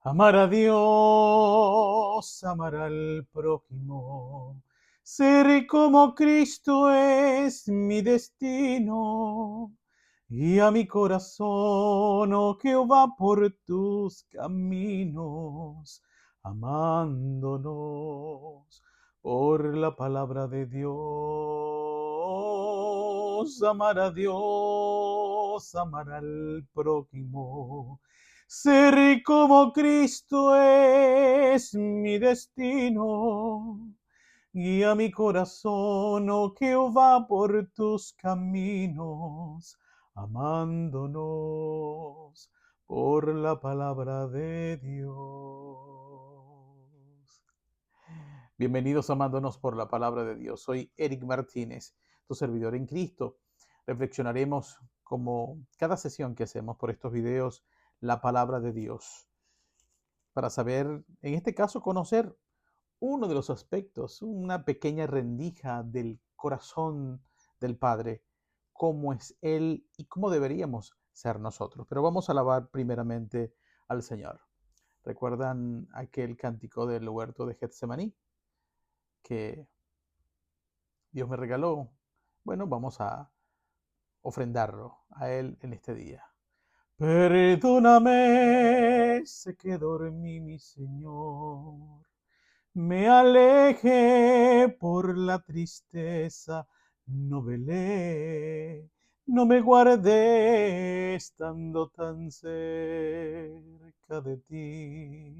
Amar a Dios, amar al prójimo, ser como Cristo es mi destino. Y a mi corazón, oh Jehová, por tus caminos, amándonos por la palabra de Dios. Amar a Dios, amar al prójimo. Ser como Cristo es mi destino. Guía mi corazón, oh Jehová, por tus caminos, amándonos por la palabra de Dios. Bienvenidos amándonos por la palabra de Dios. Soy Eric Martínez, tu servidor en Cristo. Reflexionaremos como cada sesión que hacemos por estos videos la palabra de Dios para saber, en este caso, conocer uno de los aspectos, una pequeña rendija del corazón del Padre, cómo es Él y cómo deberíamos ser nosotros. Pero vamos a alabar primeramente al Señor. ¿Recuerdan aquel cántico del huerto de Getsemaní que Dios me regaló? Bueno, vamos a ofrendarlo a Él en este día. Perdóname, sé que dormí, mi Señor. Me alejé por la tristeza, no velé, no me guardé estando tan cerca de ti.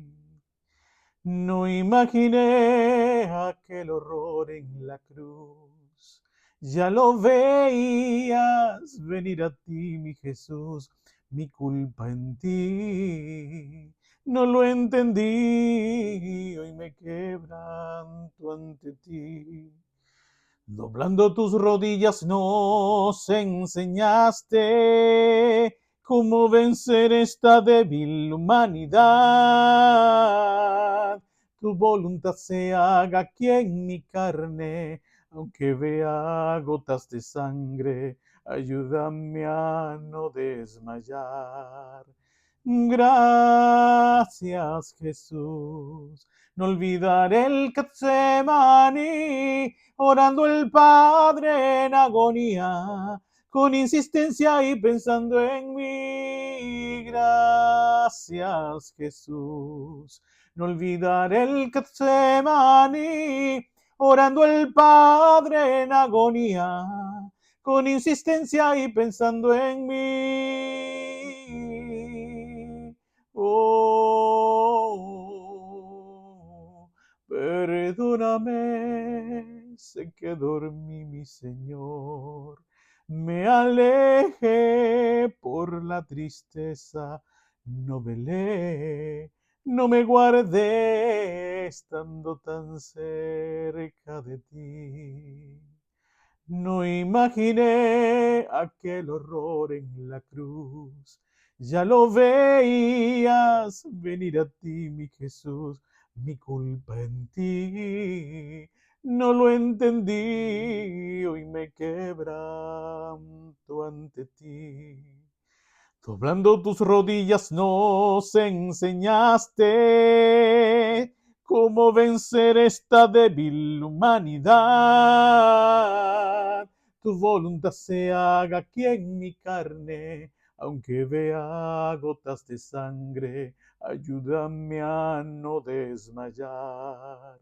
No imaginé aquel horror en la cruz. Ya lo veías venir a ti, mi Jesús, mi culpa en ti. No lo entendí, hoy me quebranto ante ti. Doblando tus rodillas nos enseñaste cómo vencer esta débil humanidad. Tu voluntad se haga aquí en mi carne, aunque vea gotas de sangre, ayúdame a no desmayar. Gracias, Jesús. No olvidaré el Getsemaní, orando el Padre en agonía, con insistencia y pensando en mí. Gracias, Jesús. No olvidaré el Getsemaní, orando el Padre en agonía, con insistencia y pensando en mí. Oh, perdóname, sé que dormí, mi Señor. Me alejé por la tristeza, no velé, no me guardé estando tan cerca de ti. No imaginé aquel horror en la cruz. Ya lo veías venir a ti, mi Jesús, mi culpa en ti. No lo entendí, hoy me quebranto ante ti. Doblando tus rodillas nos enseñaste cómo vencer esta débil humanidad. Tu voluntad se haga aquí en mi carne, aunque vea gotas de sangre, ayúdame a no desmayar.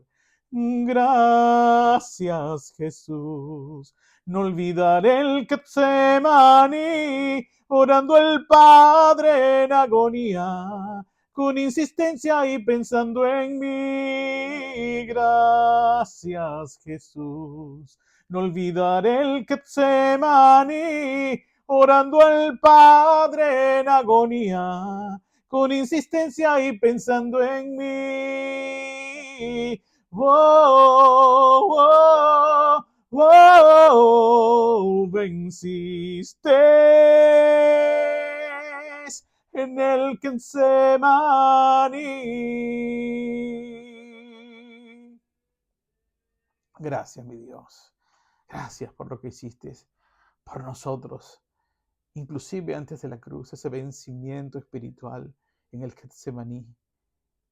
Gracias, Jesús. No olvidaré el Getsemaní, orando el Padre en agonía, con insistencia y pensando en mí. Gracias, Jesús. No olvidaré el Getsemaní, orando al Padre en agonía, con insistencia y pensando en mí. Oh, oh, oh, venciste en el Getsemaní. Gracias, mi Dios. Gracias por lo que hiciste por nosotros, inclusive antes de la cruz, ese vencimiento espiritual en el Getsemaní.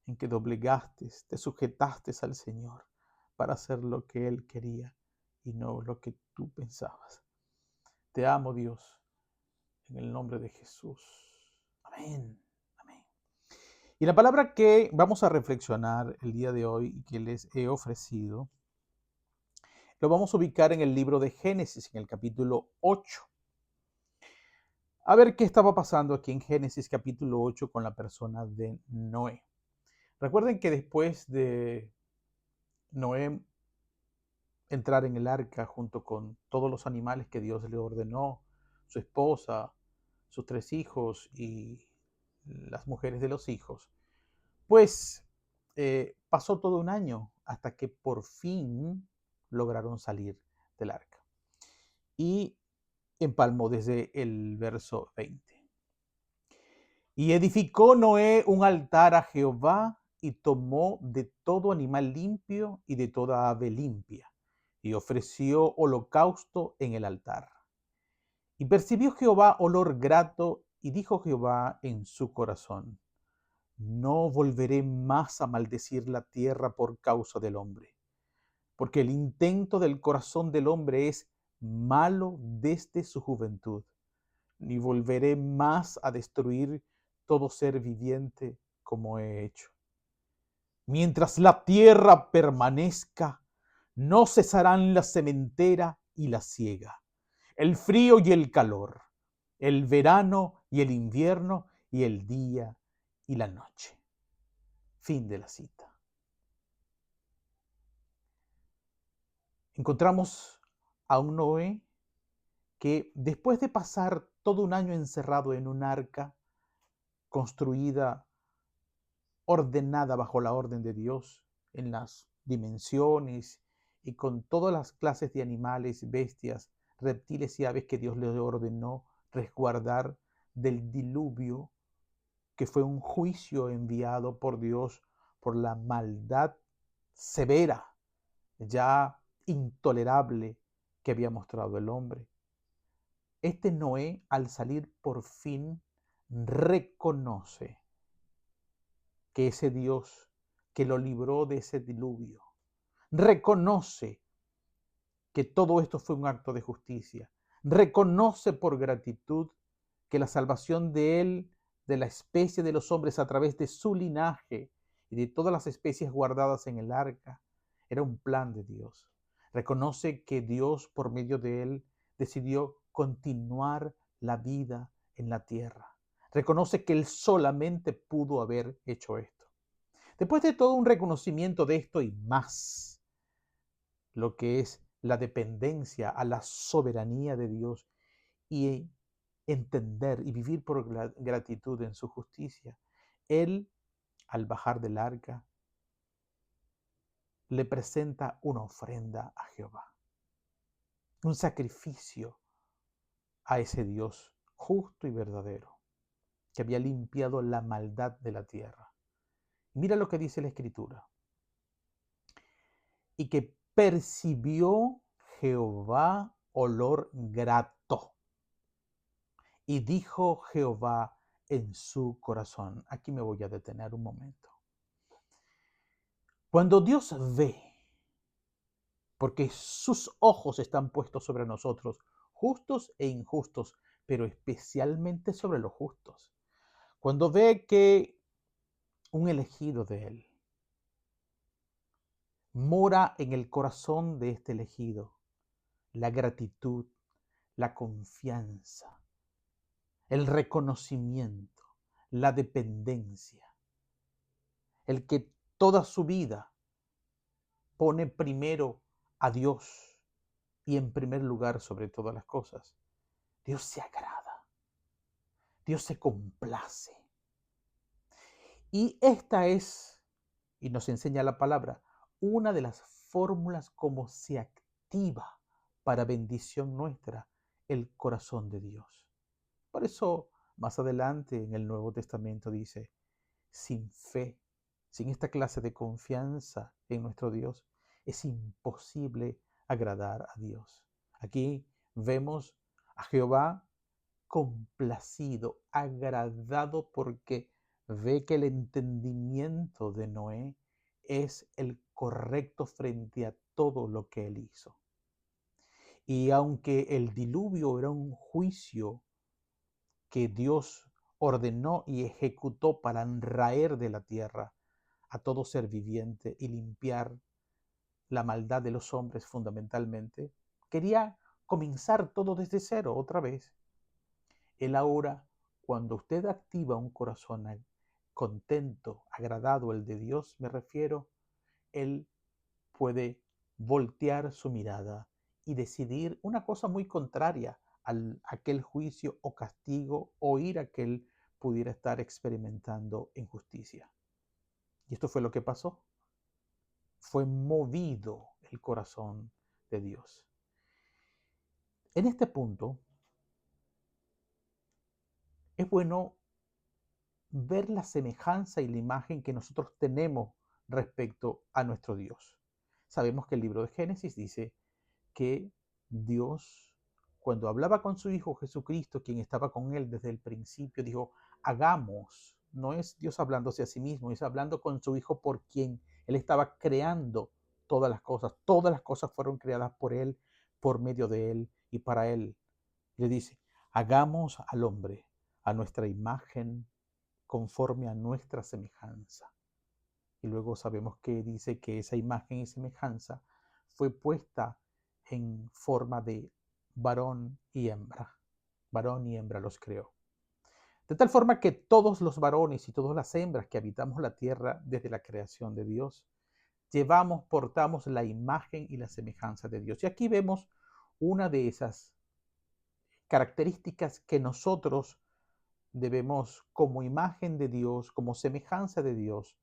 en que doblegaste, te sujetaste al Señor para hacer lo que Él quería y no lo que tú pensabas. Te amo, Dios, en el nombre de Jesús. Amén. Amén. Y la palabra que vamos a reflexionar el día de hoy y que les he ofrecido, lo vamos a ubicar en el libro de Génesis, en el capítulo 8. A ver qué estaba pasando aquí en Génesis capítulo 8 con la persona de Noé. Recuerden que después de Noé entrar en el arca junto con todos los animales que Dios le ordenó, su esposa, sus 3 hijos y las mujeres de los hijos, pues pasó todo un año hasta que por fin lograron salir del arca. Y empalmó desde el verso 20. Y edificó Noé un altar a Jehová y tomó de todo animal limpio y de toda ave limpia y ofreció holocausto en el altar. Y percibió Jehová olor grato y dijo Jehová en su corazón: no volveré más a maldecir la tierra por causa del hombre, porque el intento del corazón del hombre es malo desde su juventud, ni volveré más a destruir todo ser viviente como he hecho. Mientras la tierra permanezca, no cesarán la sementera y la siega, el frío y el calor, el verano y el invierno, y el día y la noche. Fin de la cita. Encontramos a un Noé que después de pasar todo un año encerrado en un arca construida, ordenada bajo la orden de Dios, en las dimensiones y con todas las clases de animales, bestias, reptiles y aves que Dios le ordenó resguardar del diluvio, que fue un juicio enviado por Dios por la maldad severa, ya intolerable, que había mostrado el hombre. Este Noé, al salir por fin, reconoce que ese Dios que lo libró de ese diluvio, reconoce que todo esto fue un acto de justicia, reconoce por gratitud que la salvación de él, de la especie de los hombres a través de su linaje y de todas las especies guardadas en el arca, era un plan de Dios. Reconoce que Dios, por medio de él, decidió continuar la vida en la tierra. Reconoce que él solamente pudo haber hecho esto. Después de todo un reconocimiento de esto y más, lo que es la dependencia a la soberanía de Dios y entender y vivir por gratitud en su justicia, él, al bajar del arca, le presenta una ofrenda a Jehová, un sacrificio a ese Dios justo y verdadero, que había limpiado la maldad de la tierra. Mira lo que dice la Escritura. Y que percibió Jehová olor grato. Y dijo Jehová en su corazón. Aquí me voy a detener un momento. Cuando Dios ve, porque sus ojos están puestos sobre nosotros, justos e injustos, pero especialmente sobre los justos. Cuando ve que un elegido de Él mora en el corazón de este elegido, la gratitud, la confianza, el reconocimiento, la dependencia, el que toda su vida pone primero a Dios y en primer lugar sobre todas las cosas. Dios se agrada, Dios se complace. Y esta es, y nos enseña la palabra, una de las fórmulas como se activa para bendición nuestra el corazón de Dios. Por eso, más adelante en el Nuevo Testamento dice, sin fe, sin esta clase de confianza en nuestro Dios, es imposible agradar a Dios. Aquí vemos a Jehová complacido, agradado porque ve que el entendimiento de Noé es el correcto frente a todo lo que él hizo. Y aunque el diluvio era un juicio que Dios ordenó y ejecutó para raer de la tierra a todo ser viviente y limpiar la maldad de los hombres fundamentalmente, quería comenzar todo desde cero otra vez. Él ahora, cuando usted activa un corazón contento, agradado, el de Dios me refiero, él puede voltear su mirada y decidir una cosa muy contraria a aquel juicio o castigo o ira que él pudiera estar experimentando en justicia. Y esto fue lo que pasó. Fue movido el corazón de Dios. En este punto, es bueno ver la semejanza y la imagen que nosotros tenemos respecto a nuestro Dios. Sabemos que el libro de Génesis dice que Dios, cuando hablaba con su Hijo Jesucristo, quien estaba con él desde el principio, dijo, hagamos. No es Dios hablándose a sí mismo, es hablando con su Hijo por quien él estaba creando todas las cosas. Todas las cosas fueron creadas por él, por medio de él y para él. Le dice, hagamos al hombre a nuestra imagen, conforme a nuestra semejanza. Y luego sabemos que dice que esa imagen y semejanza fue puesta en forma de varón y hembra. Varón y hembra los creó. De tal forma que todos los varones y todas las hembras que habitamos la tierra desde la creación de Dios, portamos la imagen y la semejanza de Dios. Y aquí vemos una de esas características que nosotros debemos, como imagen de Dios, como semejanza de Dios,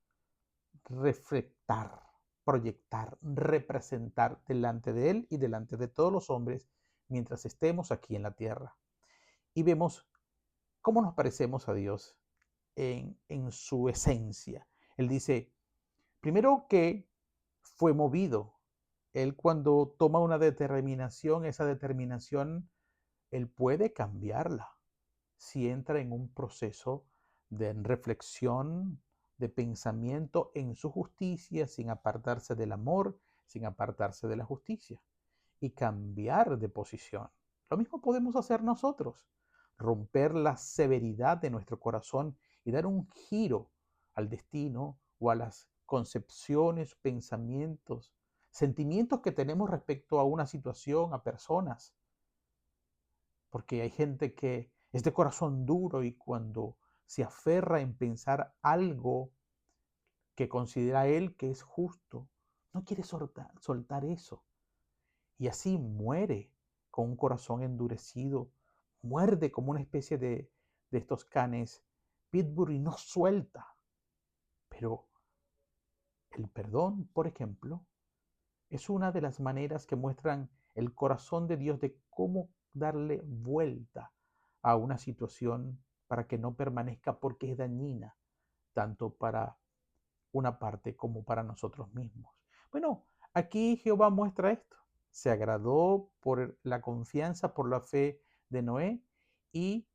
reflectar, proyectar, representar delante de Él y delante de todos los hombres mientras estemos aquí en la tierra. Y vemos cómo nos parecemos a Dios en su esencia. Él dice, primero que fue movido. Él cuando toma una determinación, esa determinación, Él puede cambiarla si entra en un proceso de reflexión, de pensamiento en su justicia, sin apartarse del amor, sin apartarse de la justicia, y cambiar de posición. Lo mismo podemos hacer nosotros, romper la severidad de nuestro corazón y dar un giro al destino o a las concepciones, pensamientos, sentimientos que tenemos respecto a una situación, a personas. Porque hay gente que es de corazón duro y cuando se aferra en pensar algo que considera él que es justo, no quiere soltar eso. Y así muere con un corazón endurecido, muerde como una especie de estos canes pitbull y no suelta. Pero el perdón, por ejemplo, es una de las maneras que muestran el corazón de Dios de cómo darle vuelta a una situación para que no permanezca porque es dañina, tanto para una parte como para nosotros mismos. Bueno, aquí Jehová muestra esto. Se agradó por la confianza, por la fe de Noé y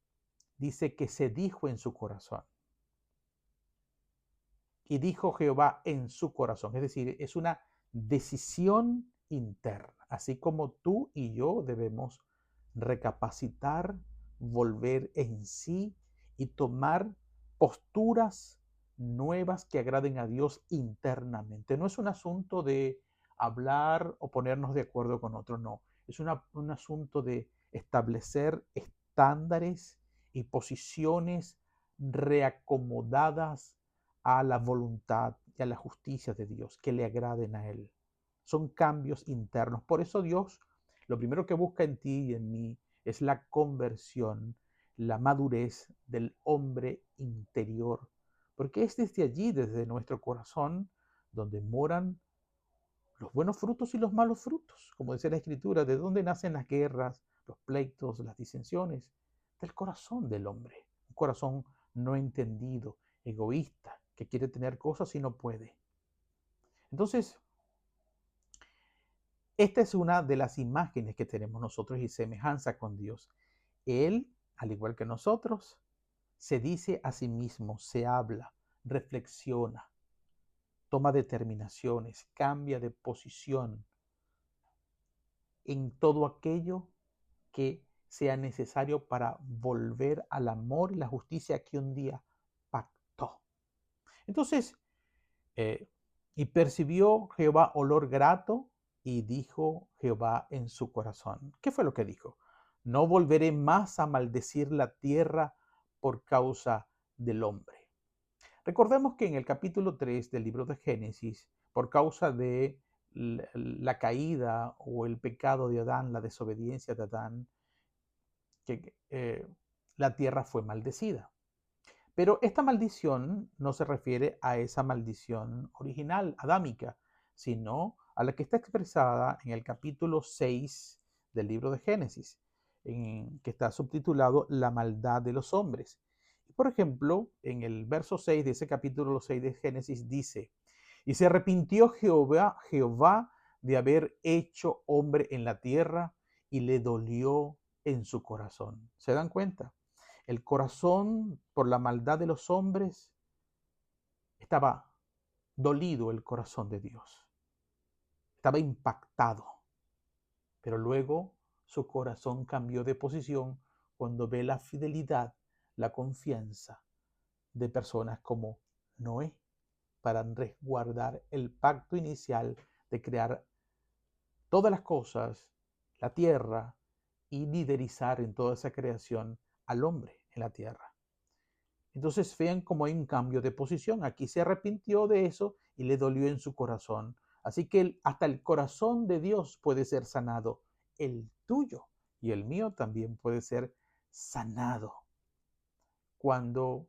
dice que se dijo en su corazón. Y dijo Jehová en su corazón. Es decir, es una decisión interna, así como tú y yo debemos recapacitar, volver en sí y tomar posturas nuevas que agraden a Dios internamente. No es un asunto de hablar o ponernos de acuerdo con otro, no. Es un asunto de establecer estándares y posiciones reacomodadas a la voluntad y a la justicia de Dios, que le agraden a Él. Son cambios internos. Por eso Dios lo primero que busca en ti y en mí es la conversión, la madurez del hombre interior. Porque es desde allí, desde nuestro corazón, donde moran los buenos frutos y los malos frutos. Como dice la Escritura, ¿de dónde nacen las guerras, los pleitos, las disensiones? Del corazón del hombre. Un corazón no entendido, egoísta, que quiere tener cosas y no puede. Entonces, esta es una de las imágenes que tenemos nosotros y semejanza con Dios. Él, al igual que nosotros, se dice a sí mismo, se habla, reflexiona, toma determinaciones, cambia de posición en todo aquello que sea necesario para volver al amor y la justicia que un día pactó. Entonces, eh, y percibió Jehová olor grato y dijo Jehová en su corazón. ¿Qué fue lo que dijo? No volveré más a maldecir la tierra por causa del hombre. Recordemos que en el capítulo 3 del libro de Génesis, por causa de la caída o el pecado de Adán, la desobediencia de Adán, que la tierra fue maldecida. Pero esta maldición no se refiere a esa maldición original, adámica, sino a la que está expresada en el capítulo 6 del libro de Génesis, que está subtitulado La maldad de los hombres. Por ejemplo, en el verso 6 de ese capítulo 6 de Génesis dice, y se arrepintió Jehová de haber hecho hombre en la tierra y le dolió en su corazón. ¿Se dan cuenta? El corazón, por la maldad de los hombres, estaba dolido el corazón de Dios. Estaba impactado. Pero luego su corazón cambió de posición cuando ve la fidelidad, la confianza de personas como Noé para resguardar el pacto inicial de crear todas las cosas, la tierra, y liderizar en toda esa creación al hombre en la tierra. Entonces vean cómo hay un cambio de posición. Aquí se arrepintió de eso y le dolió en su corazón. Así que hasta el corazón de Dios puede ser sanado. El tuyo y el mío también puede ser sanado cuando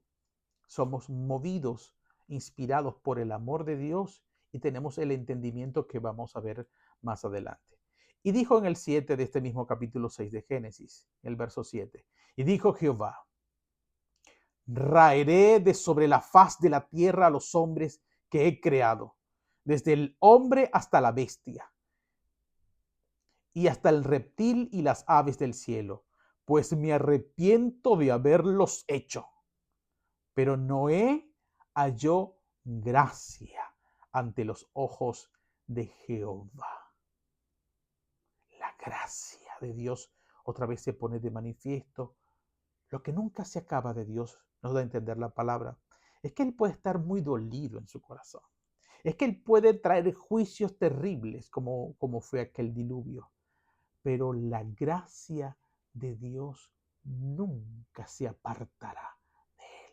somos movidos, inspirados por el amor de Dios y tenemos el entendimiento que vamos a ver más adelante. Y dijo en el 7 de este mismo capítulo 6 de Génesis, el verso 7, y dijo Jehová, raeré de sobre la faz de la tierra a los hombres que he creado, desde el hombre hasta la bestia, y hasta el reptil y las aves del cielo, pues me arrepiento de haberlos hecho. Pero Noé halló gracia ante los ojos de Jehová. La gracia de Dios otra vez se pone de manifiesto. Lo que nunca se acaba de Dios, nos da a entender la palabra, es que Él puede estar muy dolido en su corazón. Es que Él puede traer juicios terribles como fue aquel diluvio. Pero la gracia de Dios nunca se apartará de Él.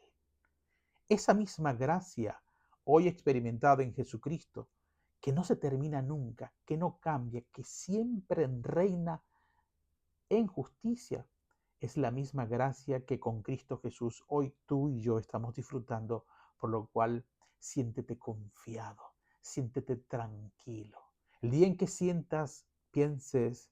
Esa misma gracia, hoy experimentada en Jesucristo, que no se termina nunca, que no cambia, que siempre reina en justicia, es la misma gracia que con Cristo Jesús hoy tú y yo estamos disfrutando, por lo cual siéntete confiado, siéntete tranquilo. El día en que sientas, pienses,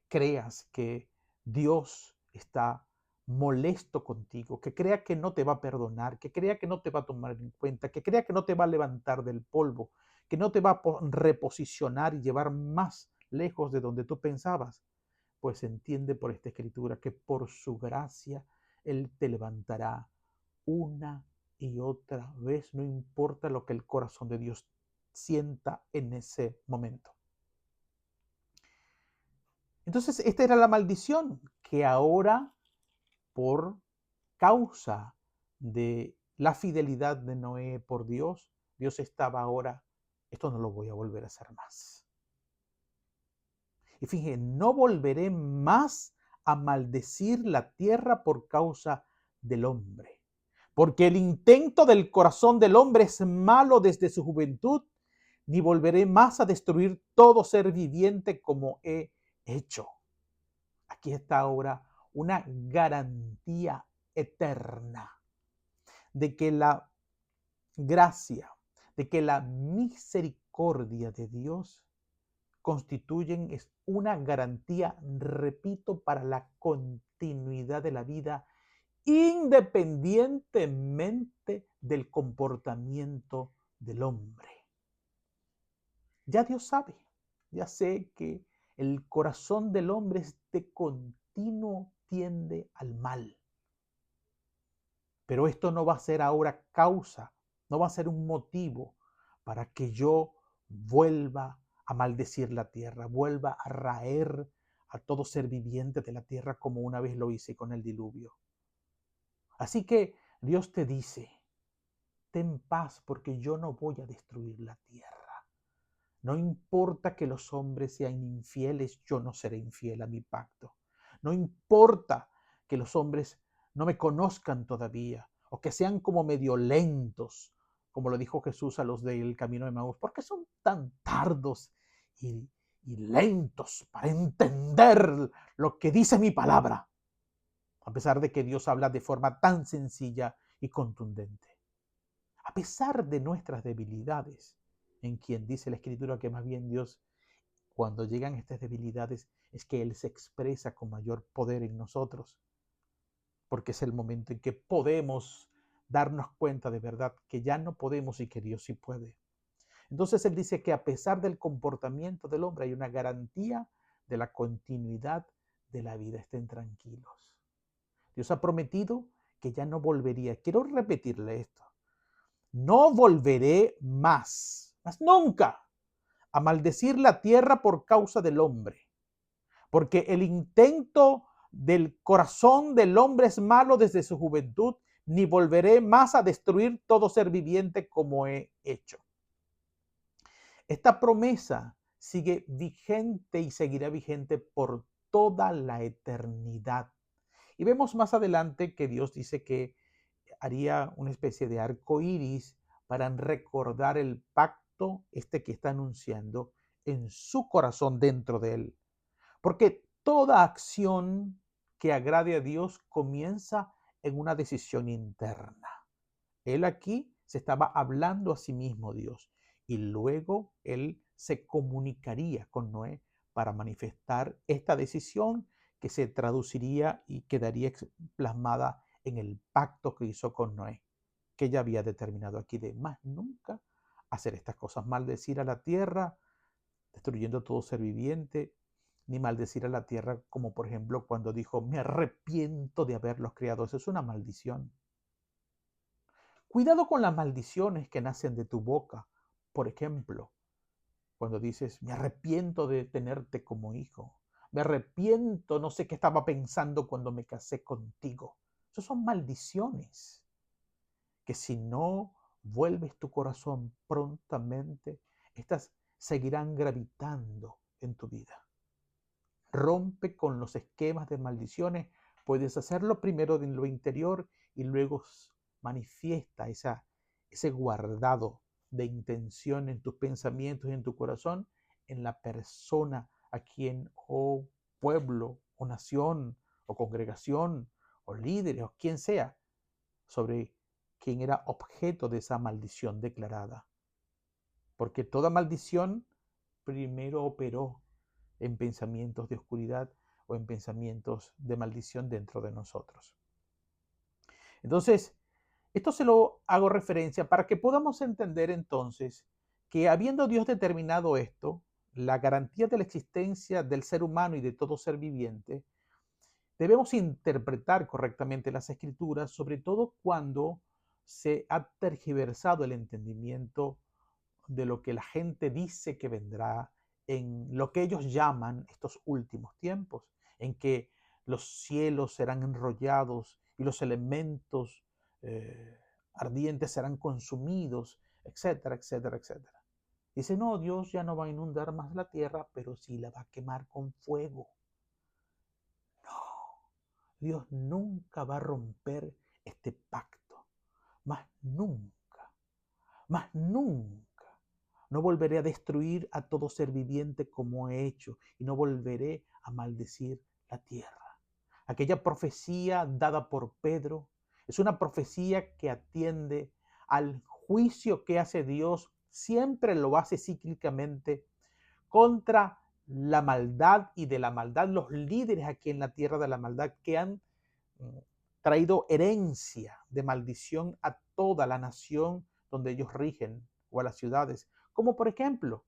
creas que Dios está molesto contigo, que crea que no te va a perdonar, que crea que no te va a tomar en cuenta, que crea que no te va a levantar del polvo, que no te va a reposicionar y llevar más lejos de donde tú pensabas, pues entiende por esta escritura que por su gracia Él te levantará una y otra vez, no importa lo que el corazón de Dios sienta en ese momento. Entonces, esta era la maldición que ahora, por causa de la fidelidad de Noé por Dios, Dios estaba ahora, esto no lo voy a volver a hacer más. Y fíjense, no volveré más a maldecir la tierra por causa del hombre, porque el intento del corazón del hombre es malo desde su juventud, ni volveré más a destruir todo ser viviente como he hecho. Aquí está ahora una garantía eterna de que la gracia, de que la misericordia de Dios constituyen es una garantía, repito, para la continuidad de la vida, independientemente del comportamiento del hombre. Ya Dios sabe, ya sé que el corazón del hombre de continuo tiende al mal. Pero esto no va a ser ahora causa, no va a ser un motivo para que yo vuelva a maldecir la tierra, vuelva a raer a todo ser viviente de la tierra como una vez lo hice con el diluvio. Así que Dios te dice, ten paz porque yo no voy a destruir la tierra. No importa que los hombres sean infieles, yo no seré infiel a mi pacto. No importa que los hombres no me conozcan todavía o que sean como medio lentos, como lo dijo Jesús a los del camino de Maús. ¿Por qué son tan tardos y lentos para entender lo que dice mi palabra? A pesar de que Dios habla de forma tan sencilla y contundente. A pesar de nuestras debilidades, en quien dice la Escritura que más bien Dios, cuando llegan estas debilidades, es que Él se expresa con mayor poder en nosotros, porque es el momento en que podemos darnos cuenta de verdad que ya no podemos y que Dios sí puede. Entonces Él dice que a pesar del comportamiento del hombre hay una garantía de la continuidad de la vida. Estén tranquilos. Dios ha prometido que ya no volvería. Quiero repetirle esto. No volveré más nunca, a maldecir la tierra por causa del hombre, porque el intento del corazón del hombre es malo desde su juventud, ni volveré más a destruir todo ser viviente como he hecho. Esta promesa sigue vigente y seguirá vigente por toda la eternidad. Y vemos más adelante que Dios dice que haría una especie de arco iris para recordar el pacto que está anunciando en su corazón dentro de él. Porque toda acción que agrade a Dios comienza en una decisión interna. Él aquí se estaba hablando a sí mismo, Dios, y luego él se comunicaría con Noé para manifestar esta decisión que se traduciría y quedaría plasmada en el pacto que hizo con Noé, que ya había determinado aquí de más nunca hacer estas cosas, maldecir a la tierra, destruyendo todo ser viviente, ni maldecir a la tierra como por ejemplo cuando dijo, me arrepiento de haberlos creado. Eso es una maldición. Cuidado con las maldiciones que nacen de tu boca. Por ejemplo, cuando dices, me arrepiento de tenerte como hijo. Me arrepiento, no sé qué estaba pensando cuando me casé contigo. Esas son maldiciones que si no vuelves tu corazón prontamente, estas seguirán gravitando en tu vida. Rompe con los esquemas de maldiciones. Puedes hacerlo primero en lo interior y luego manifiesta ese guardado de intención en tus pensamientos y en tu corazón en la persona a quien o pueblo o nación o congregación o líderes o quien sea sobre quien era objeto de esa maldición declarada. Porque toda maldición primero operó en pensamientos de oscuridad o en pensamientos de maldición dentro de nosotros. Entonces, esto se lo hago referencia para que podamos entender entonces que habiendo Dios determinado esto, la garantía de la existencia del ser humano y de todo ser viviente, debemos interpretar correctamente las escrituras, sobre todo cuando se ha tergiversado el entendimiento de lo que la gente dice que vendrá en lo que ellos llaman estos últimos tiempos, en que los cielos serán enrollados y los elementos ardientes serán consumidos, etcétera, etcétera, etcétera. Dice, no, Dios ya no va a inundar más la tierra, pero sí la va a quemar con fuego. No, Dios nunca va a romper este pacto, más nunca, más nunca. No volveré a destruir a todo ser viviente como he hecho y no volveré a maldecir la tierra. Aquella profecía dada por Pedro es una profecía que atiende al juicio que hace Dios, siempre lo hace cíclicamente, contra la maldad y de la maldad, los líderes aquí en la tierra de la maldad que han traído herencia de maldición a toda la nación donde ellos rigen o a las ciudades. Como por ejemplo,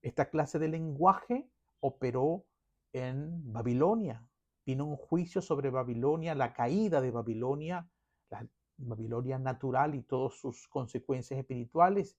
esta clase de lenguaje operó en Babilonia. Vino un juicio sobre Babilonia, la caída de Babilonia, Babilonia natural y todas sus consecuencias espirituales.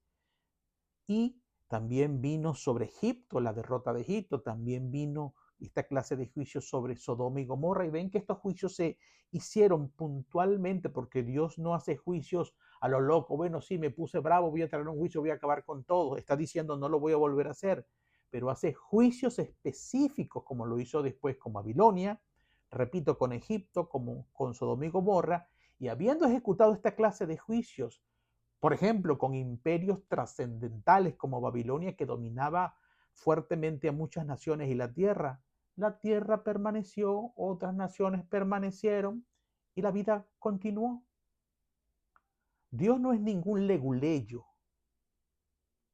Y también vino sobre Egipto, la derrota de Egipto, también vino esta clase de juicios sobre Sodoma y Gomorra. Y ven que estos juicios se hicieron puntualmente porque Dios no hace juicios a lo loco. Bueno, sí, me puse bravo, voy a traer un juicio, voy a acabar con todo. Está diciendo, no lo voy a volver a hacer. Pero hace juicios específicos, como lo hizo después con Babilonia, repito, con Egipto, como con Sodoma y Gomorra. Y habiendo ejecutado esta clase de juicios, por ejemplo, con imperios trascendentales como Babilonia, que dominaba fuertemente a muchas naciones y la tierra permaneció, otras naciones permanecieron y la vida continuó. Dios no es ningún leguleyo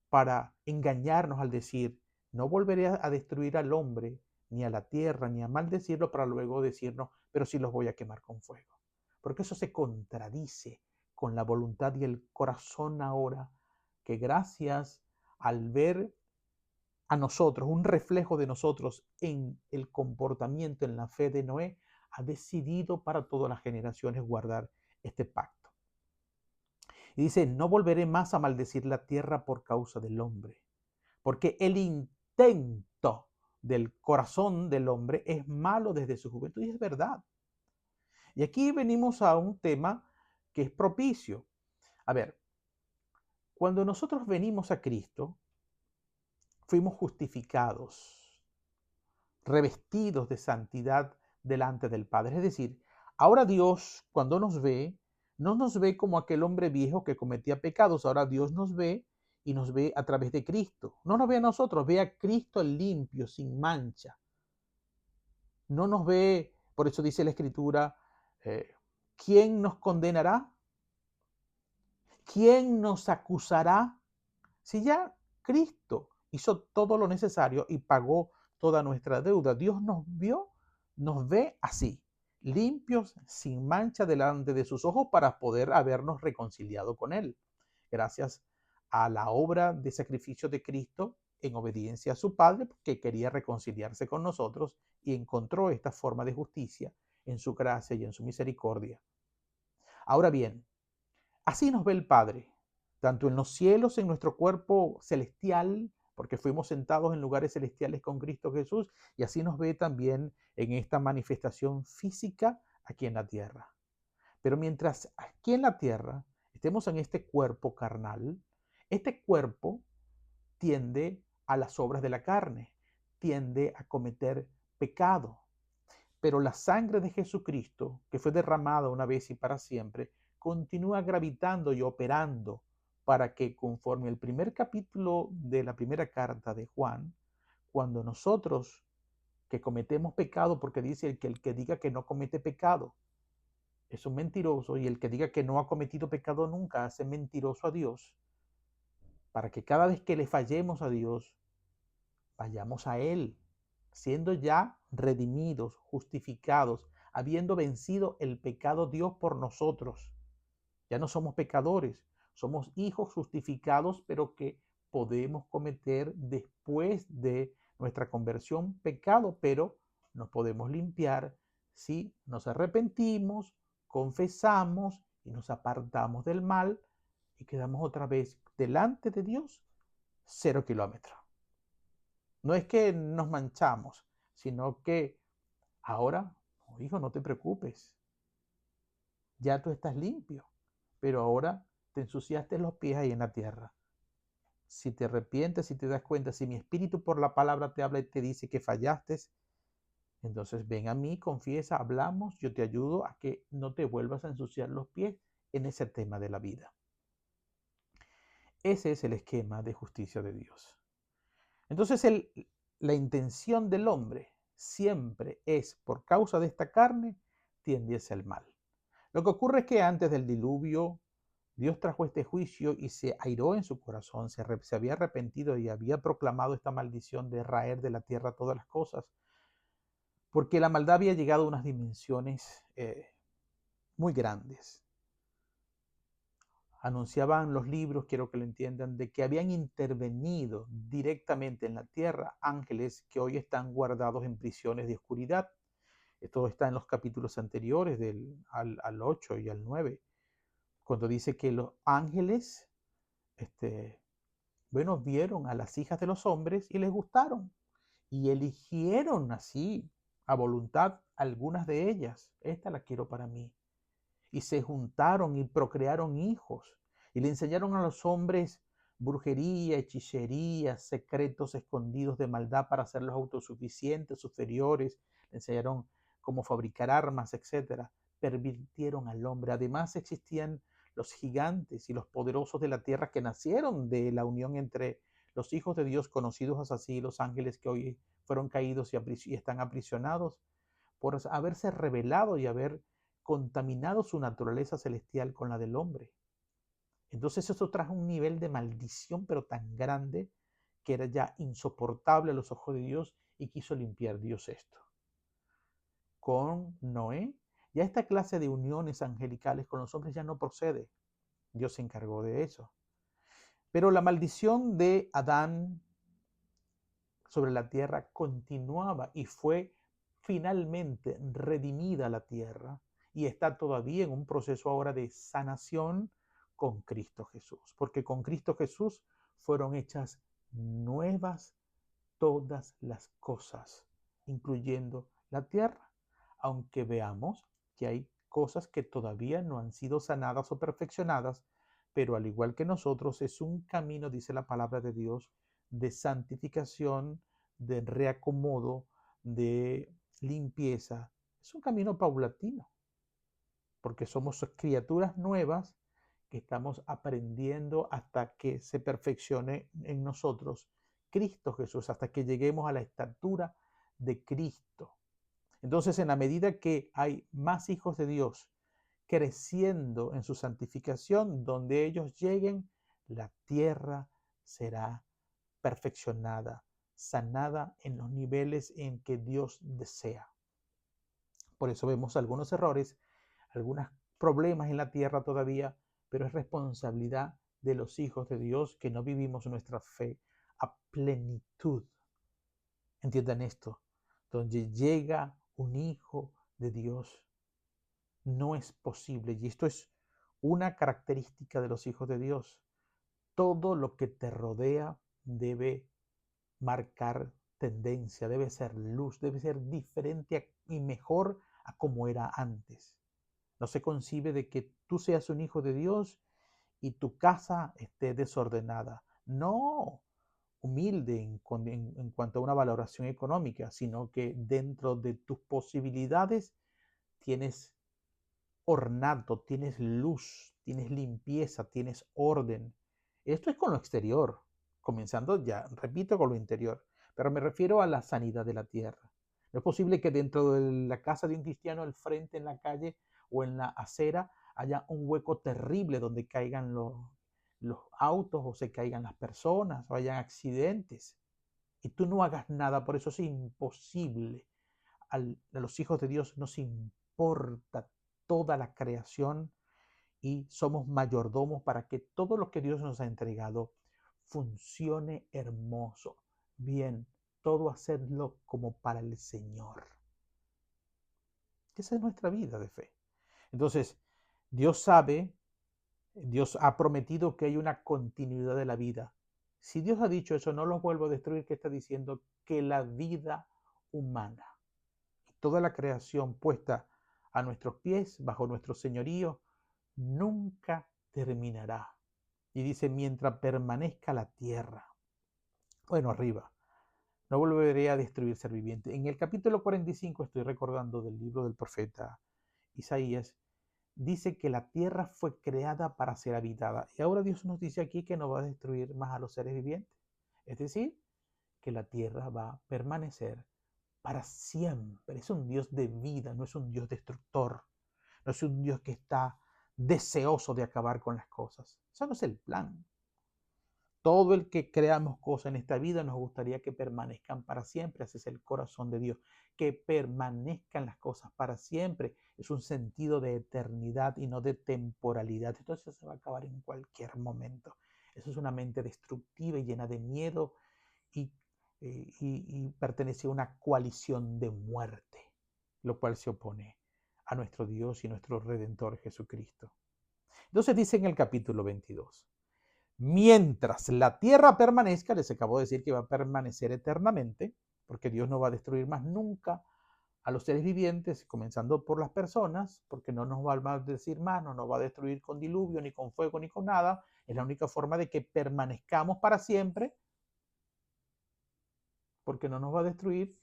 para engañarnos al decir, no volveré a destruir al hombre, ni a la tierra, ni a maldecirlo, para luego decirnos, pero sí los voy a quemar con fuego. Porque eso se contradice con la voluntad y el corazón ahora, que gracias al ver a nosotros, un reflejo de nosotros en el comportamiento, en la fe de Noé, ha decidido para todas las generaciones guardar este pacto. Y dice, no volveré más a maldecir la tierra por causa del hombre, porque el intento del corazón del hombre es malo desde su juventud, y es verdad. Y aquí venimos a un tema que es propicio. A ver, cuando nosotros venimos a Cristo, fuimos justificados, revestidos de santidad delante del Padre. Es decir, ahora Dios, cuando nos ve, no nos ve como aquel hombre viejo que cometía pecados. Ahora Dios nos ve y nos ve a través de Cristo. No nos ve a nosotros, ve a Cristo limpio, sin mancha. No nos ve, por eso dice la Escritura, ¿quién nos condenará? ¿Quién nos acusará? Si ya Cristo hizo todo lo necesario y pagó toda nuestra deuda, Dios nos vio, nos ve así, limpios, sin mancha delante de sus ojos para poder habernos reconciliado con Él. Gracias a la obra de sacrificio de Cristo en obediencia a su Padre, que quería reconciliarse con nosotros y encontró esta forma de justicia en su gracia y en su misericordia. Ahora bien, así nos ve el Padre, tanto en los cielos, en nuestro cuerpo celestial, porque fuimos sentados en lugares celestiales con Cristo Jesús, y así nos ve también en esta manifestación física aquí en la tierra. Pero mientras aquí en la tierra estemos en este cuerpo carnal, este cuerpo tiende a las obras de la carne, tiende a cometer pecado. Pero la sangre de Jesucristo, que fue derramada una vez y para siempre, continúa gravitando y operando para que, conforme el primer capítulo de la primera carta de Juan, cuando nosotros que cometemos pecado, porque dice que el que diga que no comete pecado es un mentiroso, y el que diga que no ha cometido pecado nunca hace mentiroso a Dios, para que cada vez que le fallemos a Dios, vayamos a Él, siendo ya redimidos, justificados, habiendo vencido el pecado Dios por nosotros. Ya no somos pecadores, somos hijos justificados, pero que podemos cometer después de nuestra conversión pecado, pero nos podemos limpiar si nos arrepentimos, confesamos y nos apartamos del mal y quedamos otra vez delante de Dios 0 kilómetros. No es que nos manchamos, sino que ahora, oh, hijo, no te preocupes, ya tú estás limpio, pero ahora te ensuciaste los pies ahí en la tierra. Si te arrepientes, si te das cuenta, si mi espíritu por la palabra te habla y te dice que fallaste, entonces ven a mí, confiesa, hablamos, yo te ayudo a que no te vuelvas a ensuciar los pies en ese tema de la vida. Ese es el esquema de justicia de Dios. Entonces la intención del hombre siempre es, por causa de esta carne, tiende hacia el mal. Lo que ocurre es que antes del diluvio, Dios trajo este juicio y se airó en su corazón, se había arrepentido y había proclamado esta maldición de raer de la tierra todas las cosas, porque la maldad había llegado a unas dimensiones muy grandes. Anunciaban los libros, quiero que lo entiendan, de que habían intervenido directamente en la tierra ángeles que hoy están guardados en prisiones de oscuridad. Esto está en los capítulos anteriores al 8 y al 9. cuando dice que los ángeles, bueno, vieron a las hijas de los hombres y les gustaron y eligieron así a voluntad algunas de ellas. Esta la quiero para mí. Y se juntaron y procrearon hijos y le enseñaron a los hombres brujería, hechicería, secretos escondidos de maldad para hacerlos autosuficientes, superiores. Le enseñaron cómo fabricar armas, etcétera. Pervirtieron al hombre. Además existían los gigantes y los poderosos de la tierra que nacieron de la unión entre los hijos de Dios, conocidos así, los ángeles que hoy fueron caídos y están aprisionados por haberse rebelado y haber contaminado su naturaleza celestial con la del hombre. Entonces eso trajo un nivel de maldición, pero tan grande que era ya insoportable a los ojos de Dios y quiso limpiar Dios esto. Con Noé, ya esta clase de uniones angelicales con los hombres ya no procede. Dios se encargó de eso. Pero la maldición de Adán sobre la tierra continuaba y fue finalmente redimida la tierra y está todavía en un proceso ahora de sanación con Cristo Jesús, porque con Cristo Jesús fueron hechas nuevas todas las cosas, incluyendo la tierra, aunque veamos que hay cosas que todavía no han sido sanadas o perfeccionadas, pero al igual que nosotros es un camino, dice la palabra de Dios, de santificación, de reacomodo, de limpieza. Es un camino paulatino, porque somos criaturas nuevas que estamos aprendiendo hasta que se perfeccione en nosotros Cristo Jesús, hasta que lleguemos a la estatura de Cristo. Entonces, en la medida que hay más hijos de Dios creciendo en su santificación, donde ellos lleguen, la tierra será perfeccionada, sanada en los niveles en que Dios desea. Por eso vemos algunos errores, algunos problemas en la tierra todavía, pero es responsabilidad de los hijos de Dios que no vivimos nuestra fe a plenitud. Entiendan esto, donde llega un hijo de Dios, no es posible, y esto es una característica de los hijos de Dios. Todo lo que te rodea debe marcar tendencia, debe ser luz, debe ser diferente y mejor a como era antes. No se concibe de que tú seas un hijo de Dios y tu casa esté desordenada. No humilde en cuanto a una valoración económica, sino que dentro de tus posibilidades tienes ornato, tienes luz, tienes limpieza, tienes orden. Esto es con lo exterior, comenzando ya, repito, con lo interior, pero me refiero a la sanidad de la tierra. No es posible que dentro de la casa de un cristiano, al frente, en la calle o en la acera, haya un hueco terrible donde caigan los autos o se caigan las personas o hayan accidentes. Y tú no hagas nada, por eso es imposible. A los hijos de Dios nos importa toda la creación y somos mayordomos para que todo lo que Dios nos ha entregado funcione hermoso. Bien, todo hacerlo como para el Señor. Esa es nuestra vida de fe. Entonces, Dios sabe, Dios ha prometido que hay una continuidad de la vida. Si Dios ha dicho eso, no los vuelvo a destruir, ¿qué está diciendo? Que la vida humana, toda la creación puesta a nuestros pies, bajo nuestro señorío, nunca terminará. Y dice, mientras permanezca la tierra. Bueno, arriba. No volveré a destruir ser viviente. En el capítulo 45, estoy recordando del libro del profeta Isaías, dice que la tierra fue creada para ser habitada. Y ahora Dios nos dice aquí que no va a destruir más a los seres vivientes. Es decir, que la tierra va a permanecer para siempre. Es un Dios de vida, no es un Dios destructor. No es un Dios que está deseoso de acabar con las cosas. Eso no es el plan. Todo el que creamos cosas en esta vida nos gustaría que permanezcan para siempre. Ese es el corazón de Dios. Que permanezcan las cosas para siempre. Es un sentido de eternidad y no de temporalidad. Entonces se va a acabar en cualquier momento. Eso es una mente destructiva y llena de miedo y pertenece a una coalición de muerte, lo cual se opone a nuestro Dios y nuestro Redentor Jesucristo. Entonces dice en el capítulo 22, mientras la tierra permanezca, les acabo de decir que va a permanecer eternamente, porque Dios no va a destruir más nunca a los seres vivientes, comenzando por las personas, porque no nos va a maldecir más, no nos va a destruir con diluvio, ni con fuego, ni con nada. Es la única forma de que permanezcamos para siempre, porque no nos va a destruir.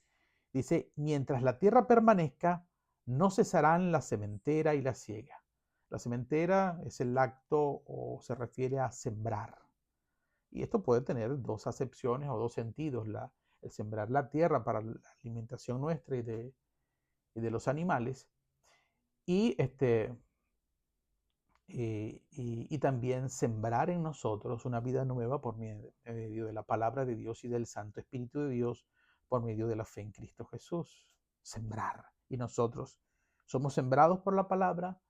Dice, mientras la tierra permanezca, no cesarán la sementera y la siega. La sementera es el acto o se refiere a sembrar. Y esto puede tener dos acepciones o dos sentidos. El sembrar la tierra para la alimentación nuestra y de los animales. Y también sembrar en nosotros una vida nueva por medio de la palabra de Dios y del Santo Espíritu de Dios por medio de la fe en Cristo Jesús. Sembrar. Y nosotros somos sembrados por la palabra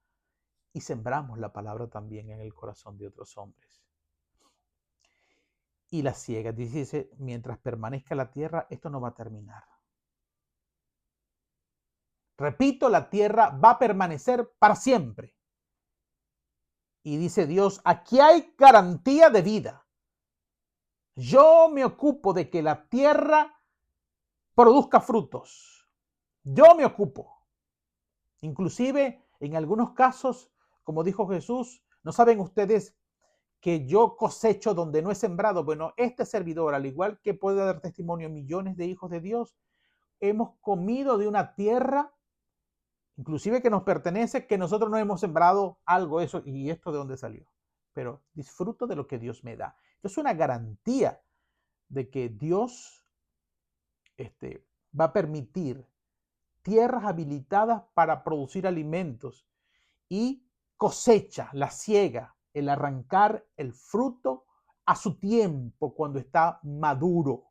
y sembramos la palabra también en el corazón de otros hombres. Y la siega, dice, mientras permanezca la tierra, esto no va a terminar. Repito, la tierra va a permanecer para siempre. Y dice Dios, aquí hay garantía de vida. Yo me ocupo de que la tierra produzca frutos. Yo me ocupo. Inclusive, en algunos casos, como dijo Jesús, ¿no saben ustedes que yo cosecho donde no he sembrado? Bueno, este servidor, al igual que puede dar testimonio a millones de hijos de Dios, hemos comido de una tierra, inclusive que nos pertenece, que nosotros no hemos sembrado algo, eso, y esto de dónde salió. Pero disfruto de lo que Dios me da. Esto es una garantía de que Dios va a permitir tierras habilitadas para producir alimentos y cosecha, la siega, el arrancar el fruto a su tiempo cuando está maduro,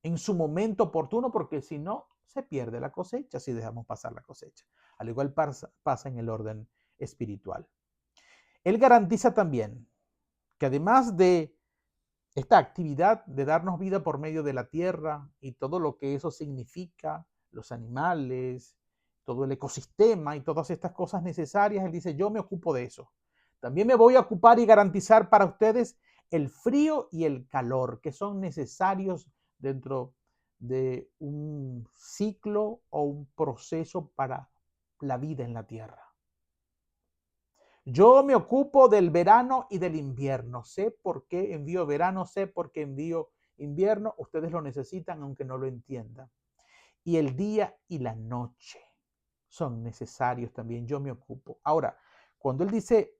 en su momento oportuno, porque si no, se pierde la cosecha si dejamos pasar la cosecha. Al igual pasa en el orden espiritual. Él garantiza también que además de esta actividad de darnos vida por medio de la tierra y todo lo que eso significa, los animales, todo el ecosistema y todas estas cosas necesarias, él dice, yo me ocupo de eso. También me voy a ocupar y garantizar para ustedes el frío y el calor que son necesarios dentro de un ciclo o un proceso para la vida en la tierra. Yo me ocupo del verano y del invierno. Sé por qué envío verano, sé por qué envío invierno. Ustedes lo necesitan aunque no lo entiendan. Y el día y la noche son necesarios también. Yo me ocupo. Ahora, cuando él dice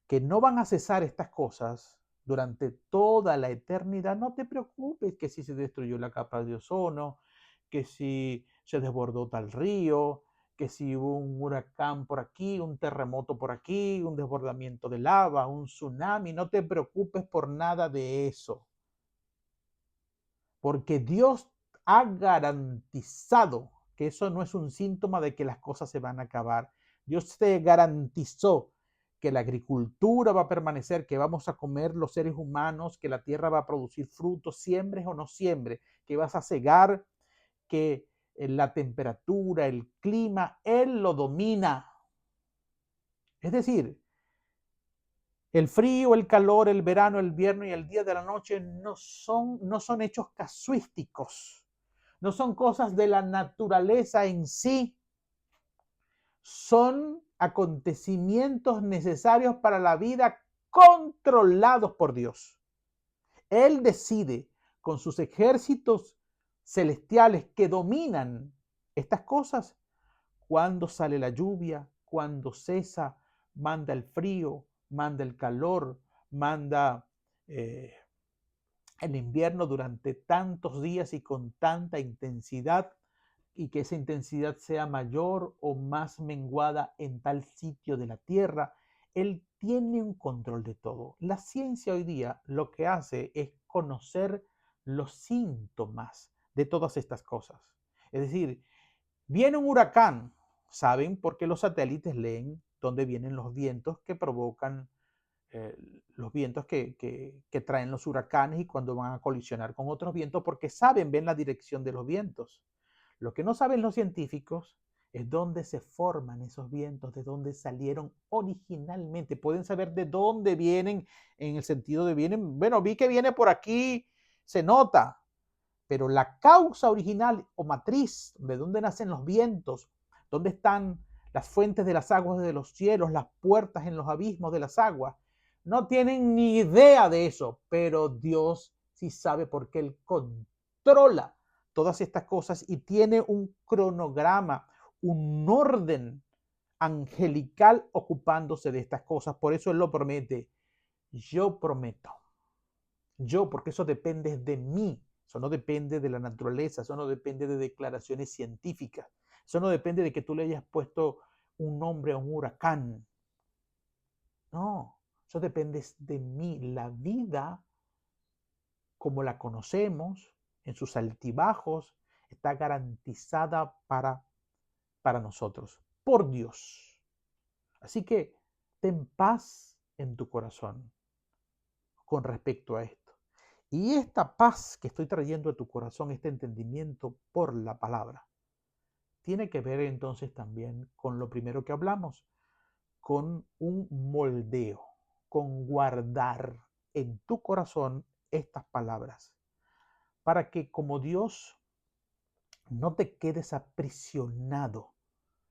que no van a cesar estas cosas durante toda la eternidad, no te preocupes que si se destruyó la capa de ozono, que si se desbordó tal río, que si hubo un huracán por aquí, un terremoto por aquí, un desbordamiento de lava, un tsunami, no te preocupes por nada de eso. Porque Dios ha garantizado que eso no es un síntoma de que las cosas se van a acabar. Dios te garantizó que la agricultura va a permanecer, que vamos a comer los seres humanos, que la tierra va a producir frutos, siembres o no siembres, que vas a cegar, que la temperatura, el clima, Él lo domina. Es decir, el frío, el calor, el verano, el invierno y el día de la noche no son hechos casuísticos, no son cosas de la naturaleza en sí, son acontecimientos necesarios para la vida controlados por Dios. Él decide con sus ejércitos celestiales que dominan estas cosas cuándo sale la lluvia, cuándo cesa, manda el frío, manda el calor, manda el invierno durante tantos días y con tanta intensidad, y que esa intensidad sea mayor o más menguada en tal sitio de la Tierra. Él tiene un control de todo. La ciencia hoy día lo que hace es conocer los síntomas de todas estas cosas. Es decir, viene un huracán, saben porque los satélites leen dónde vienen los vientos que provocan los vientos que traen los huracanes y cuando van a colisionar con otros vientos, porque saben, ven la dirección de los vientos. Lo que no saben los científicos es donde se forman esos vientos, de dónde salieron originalmente. Pueden saber de dónde vienen, en el sentido de vienen, bueno, vi que viene por aquí, se nota, pero la causa original o matriz, de dónde nacen los vientos, dónde están las fuentes de las aguas de los cielos, las puertas en los abismos de las aguas, no tienen ni idea de eso, pero Dios sí sabe porque Él controla todas estas cosas y tiene un cronograma, un orden angelical ocupándose de estas cosas. Por eso Él lo promete. Yo prometo. Yo, porque eso depende de mí. Eso no depende de la naturaleza, eso no depende de declaraciones científicas, eso no depende de que tú le hayas puesto un nombre a un huracán. No, eso depende de mí. La vida, como la conocemos, en sus altibajos, está garantizada para nosotros, por Dios. Así que ten paz en tu corazón con respecto a esto. Y esta paz que estoy trayendo a tu corazón, este entendimiento por la palabra, tiene que ver entonces también con lo primero que hablamos, con un moldeo, con guardar en tu corazón estas palabras, para que como Dios no te quedes aprisionado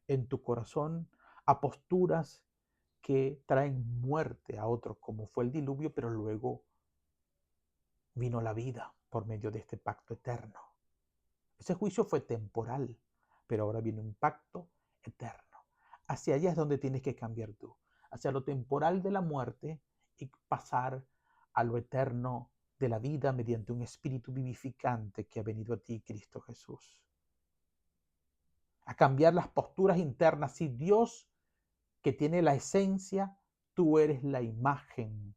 en tu corazón a posturas que traen muerte a otros, como fue el diluvio, pero luego vino la vida por medio de este pacto eterno. Ese juicio fue temporal, pero ahora viene un pacto eterno. Hacia allá es donde tienes que cambiar tú, hacia lo temporal de la muerte y pasar a lo eterno de la vida mediante un espíritu vivificante que ha venido a ti, Cristo Jesús. A cambiar las posturas internas. Si Dios, que tiene la esencia, tú eres la imagen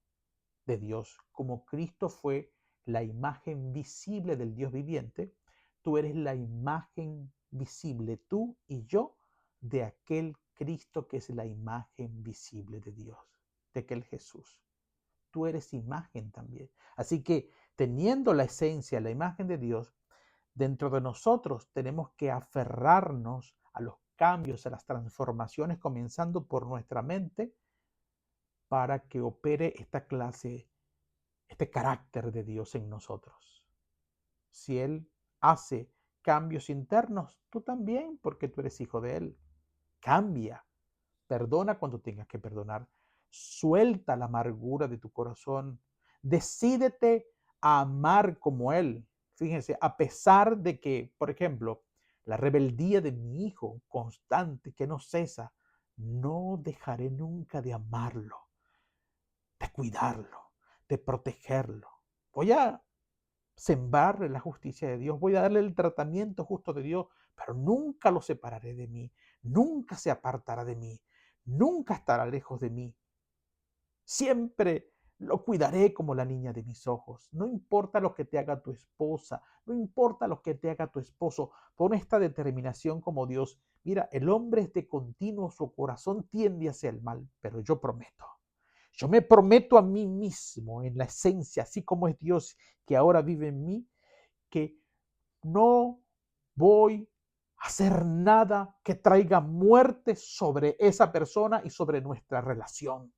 de Dios, como Cristo fue la imagen visible del Dios viviente, tú eres la imagen visible, tú y yo, de aquel Cristo que es la imagen visible de Dios, de aquel Jesús. Tú eres imagen también. Así que teniendo la esencia, la imagen de Dios, dentro de nosotros tenemos que aferrarnos a los cambios, a las transformaciones, comenzando por nuestra mente, para que opere esta clase, este carácter de Dios en nosotros. Si Él hace cambios internos, tú también, porque tú eres hijo de Él. Cambia, perdona cuando tengas que perdonar, suelta la amargura de tu corazón, decídete a amar como Él. Fíjense, a pesar de que, por ejemplo, la rebeldía de mi hijo constante, que no cesa, no dejaré nunca de amarlo, de cuidarlo, de protegerlo. Voy a sembrarle la justicia de Dios, voy a darle el tratamiento justo de Dios, pero nunca lo separaré de mí, nunca se apartará de mí, nunca estará lejos de mí. Siempre lo cuidaré como la niña de mis ojos. No importa lo que te haga tu esposa, no importa lo que te haga tu esposo, pon esta determinación como Dios. Mira, el hombre es de continuo, su corazón tiende hacia el mal, pero yo me prometo a mí mismo en la esencia, así como es Dios que ahora vive en mí, que no voy a hacer nada que traiga muerte sobre esa persona y sobre nuestra relación.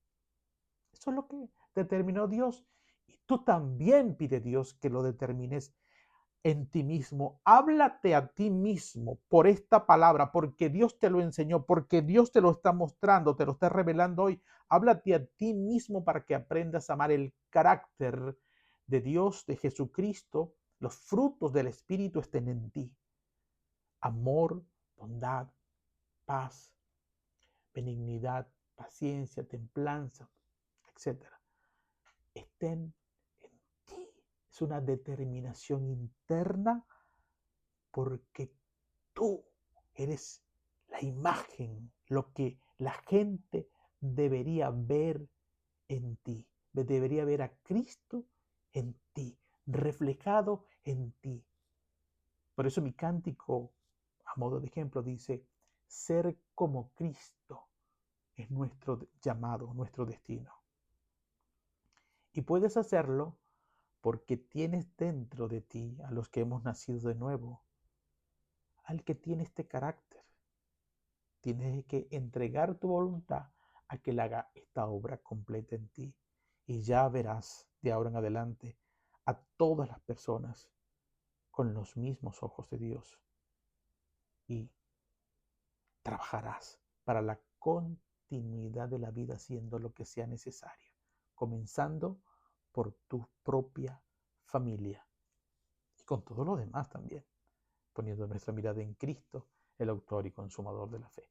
Eso es lo que determinó Dios. Y tú también pide Dios que lo determines en ti mismo. Háblate a ti mismo por esta palabra, porque Dios te lo enseñó, porque Dios te lo está mostrando, te lo está revelando hoy. Háblate a ti mismo para que aprendas a amar el carácter de Dios, de Jesucristo. Los frutos del Espíritu estén en ti. Amor, bondad, paz, benignidad, paciencia, templanza, etcétera. Estén en ti. Es una determinación interna porque tú eres la imagen, lo que la gente debería ver en ti. Debería ver a Cristo en ti, reflejado en ti. Por eso mi cántico, a modo de ejemplo, dice, ser como Cristo es nuestro llamado, nuestro destino. Y puedes hacerlo porque tienes dentro de ti a los que hemos nacido de nuevo, al que tiene este carácter. Tienes que entregar tu voluntad a que Él haga esta obra completa en ti. Y ya verás de ahora en adelante a todas las personas con los mismos ojos de Dios. Y trabajarás para la continuidad de la vida haciendo lo que sea necesario, comenzando por tu propia familia y con todo lo demás también, poniendo nuestra mirada en Cristo, el autor y consumador de la fe.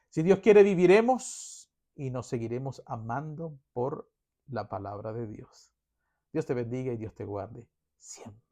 Si Dios quiere, viviremos y nos seguiremos amando por la palabra de Dios. Dios te bendiga y Dios te guarde siempre.